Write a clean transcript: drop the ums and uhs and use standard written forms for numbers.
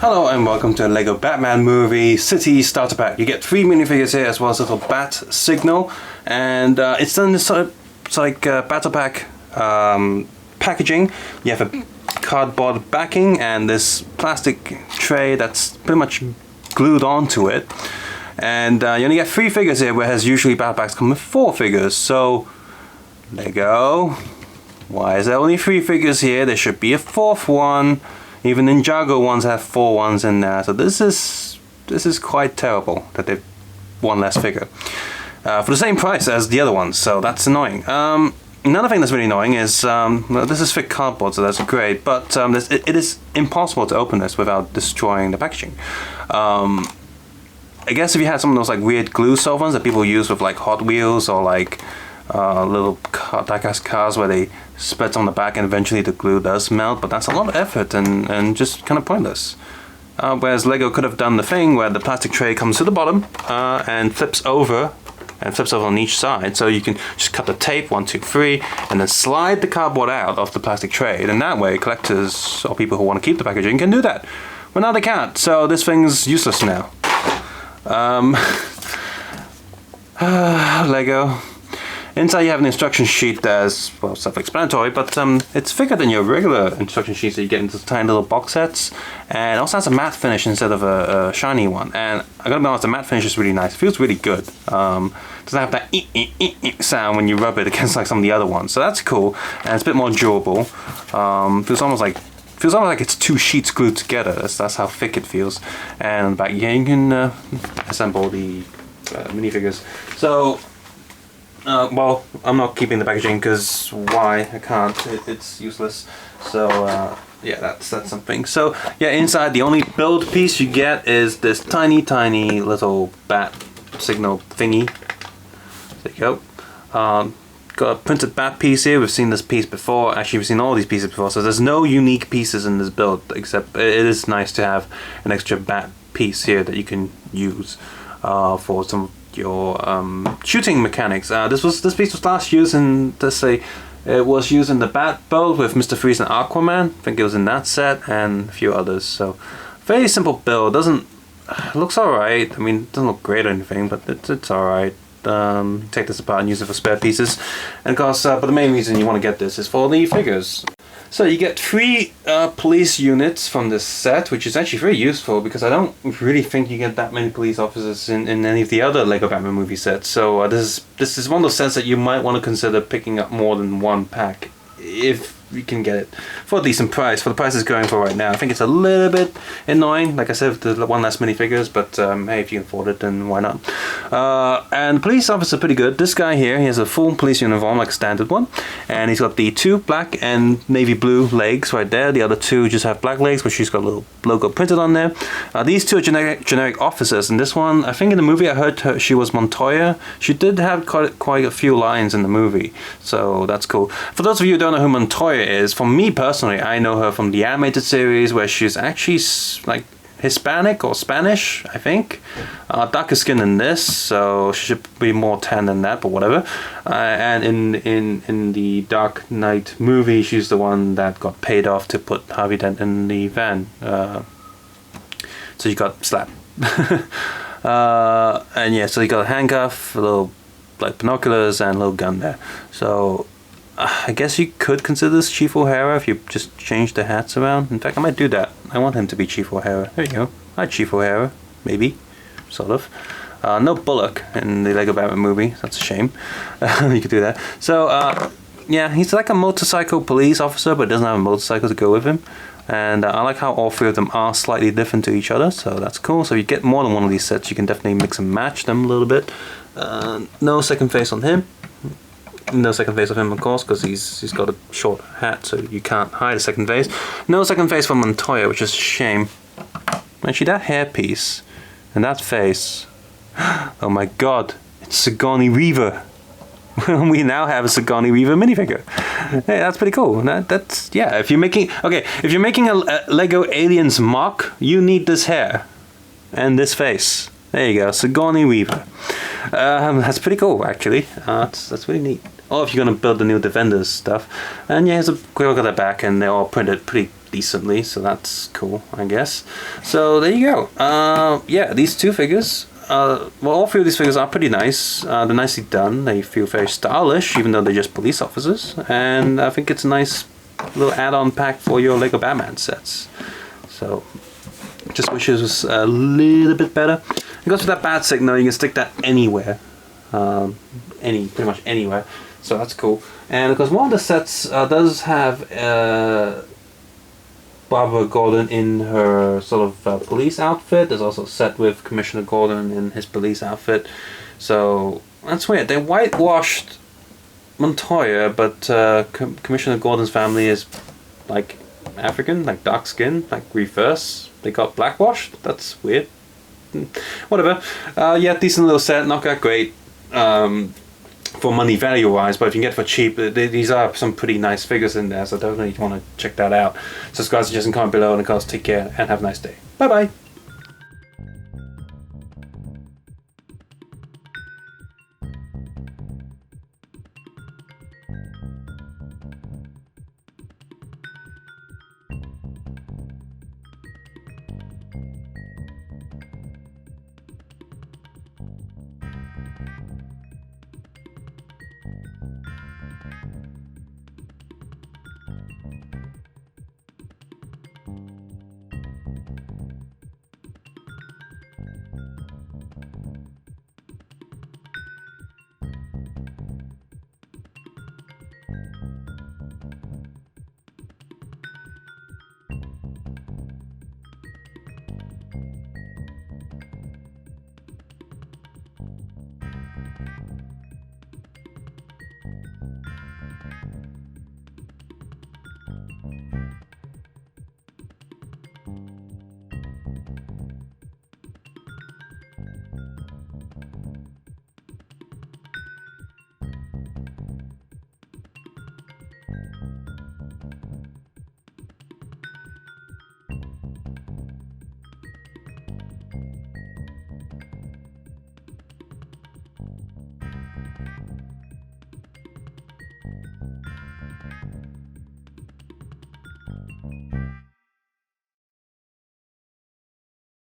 Hello and welcome to a LEGO Batman Movie City Starter Pack. You get 3 minifigures here as well as a little bat signal, and it's done this sort of, it's like battle pack packaging. You have a cardboard backing and this plastic tray that's pretty much glued onto it. And you only get 3 figures here, whereas usually battle packs come with 4 figures. So, LEGO, why is there only 3 figures here? There should be a 4th one. Even Ninjago ones have 4 ones in there, so this is quite terrible that they've 1 less figure for the same price as the other ones. So that's annoying. Another thing that's really annoying is well, this is thick cardboard, so that's great, but it is impossible to open this without destroying the packaging. I guess if you had some of those like weird glue solvents that people use with like Hot Wheels or like little diecast cars where they spread on the back and eventually the glue does melt, but that's a lot of effort and just kind of pointless. Whereas LEGO could have done the thing where the plastic tray comes to the bottom and flips over on each side, so you can just cut the tape 1, 2, 3 and then slide the cardboard out of the plastic tray, and that way collectors or people who want to keep the packaging can do that. But now they can't, so this thing's useless now. LEGO. Inside you have an instruction sheet that's, well, self-explanatory, but it's thicker than your regular instruction sheets that you get in those tiny little box sets, and it also has a matte finish instead of a shiny one. And I gotta be honest, the matte finish is really nice. It feels really good. Doesn't have that sound when you rub it against like some of the other ones, so that's cool. And it's a bit more durable. Feels almost like it's 2 sheets glued together. That's how thick it feels. And on the back, yeah, you can assemble the minifigures. So. Well, I'm not keeping the packaging because why? I can't. It's useless. So yeah, that's something. So yeah, inside the only build piece you get is this tiny little bat signal thingy. There you go. Got a printed bat piece here. We've seen this piece before. Actually, we've seen all these pieces before. So there's no unique pieces in this build, except it is nice to have an extra bat piece here that you can use for some your shooting mechanics. This piece was last used in, let's say, it was used in the Bat build with Mr. Freeze and Aquaman. I think it was in that set and a few others. So very simple build. Looks alright. I mean, it doesn't look great or anything, but it's alright. Take this apart and use it for spare pieces. And of course, but the main reason you want to get this is for the figures. So you get 3 police units from this set, which is actually very useful because I don't really think you get that many police officers in any of the other LEGO Batman movie sets. So this is one of those sets that you might want to consider picking up more than 1 pack if you can get it for a decent price. For the price it's going for right now, I think it's a little bit annoying, like I said, with the 1 less minifigures, but hey, if you can afford it, then why not? And police officer pretty good. This guy here, he has a full police uniform, like a standard one, and he's got the 2 black and navy blue legs right there. The other 2 just have black legs, but she's got a little logo printed on there. These 2 are generic officers, and this one, I think in the movie I heard she was Montoya. She did have quite a few lines in the movie, so that's cool. For those of you who don't know who Montoya is, for me personally, I know her from the animated series where she's actually like Hispanic or Spanish, I think. Darker skin than this, so she should be more tan than that, but whatever. And in the Dark Knight movie, she's the one that got paid off to put Harvey Dent in the van. So she got slapped. And yeah, so you got a handcuff, a little like binoculars, and a little gun there. So I guess you could consider this Chief O'Hara if you just change the hats around. In fact, I might do that. I want him to be Chief O'Hara. There you go. Hi, Chief O'Hara. Maybe. Sort of. No Bullock in the LEGO Batman movie. That's a shame. You could do that. So, yeah, he's like a motorcycle police officer, but doesn't have a motorcycle to go with him. And I like how all 3 of them are slightly different to each other, so that's cool. So if you get more than one of these sets, you can definitely mix and match them a little bit. No second face on him. No second face of him, of course, because he's got a short hat, so you can't hide a second face. No second face for Montoya, which is a shame. Actually, that hairpiece and that face. Oh my God, it's Sigourney Weaver. We now have a Sigourney Weaver minifigure. Hey, that's pretty cool. That's yeah. If you're making a Lego Aliens mock, you need this hair and this face. There you go, Sigourney Weaver. That's pretty cool, actually. That's really neat. Or if you're going to build the new Defenders stuff. And yeah, here's a quick look at their back, and they're all printed pretty decently, so that's cool, I guess. So there you go. Yeah, these two figures. Well, all three of these figures are pretty nice. They're nicely done. They feel very stylish, even though they're just police officers. And I think it's a nice little add-on pack for your Lego Batman sets. So, just wish it was a little bit better. It goes with that bat signal. You can stick that anywhere, pretty much anywhere. So that's cool. And of course, one of the sets does have Barbara Gordon in her sort of police outfit. There's also a set with Commissioner Gordon in his police outfit. So that's weird. They whitewashed Montoya, but Commissioner Gordon's family is like African, like dark skin, like reverse. They got blackwashed. That's weird. Whatever. Yeah, decent little set. Not that great for money value wise, but if you can get it for cheap, these are some pretty nice figures in there, so definitely want to check that out. So guys, suggest and comment below, and of course take care and have a nice day. Bye bye.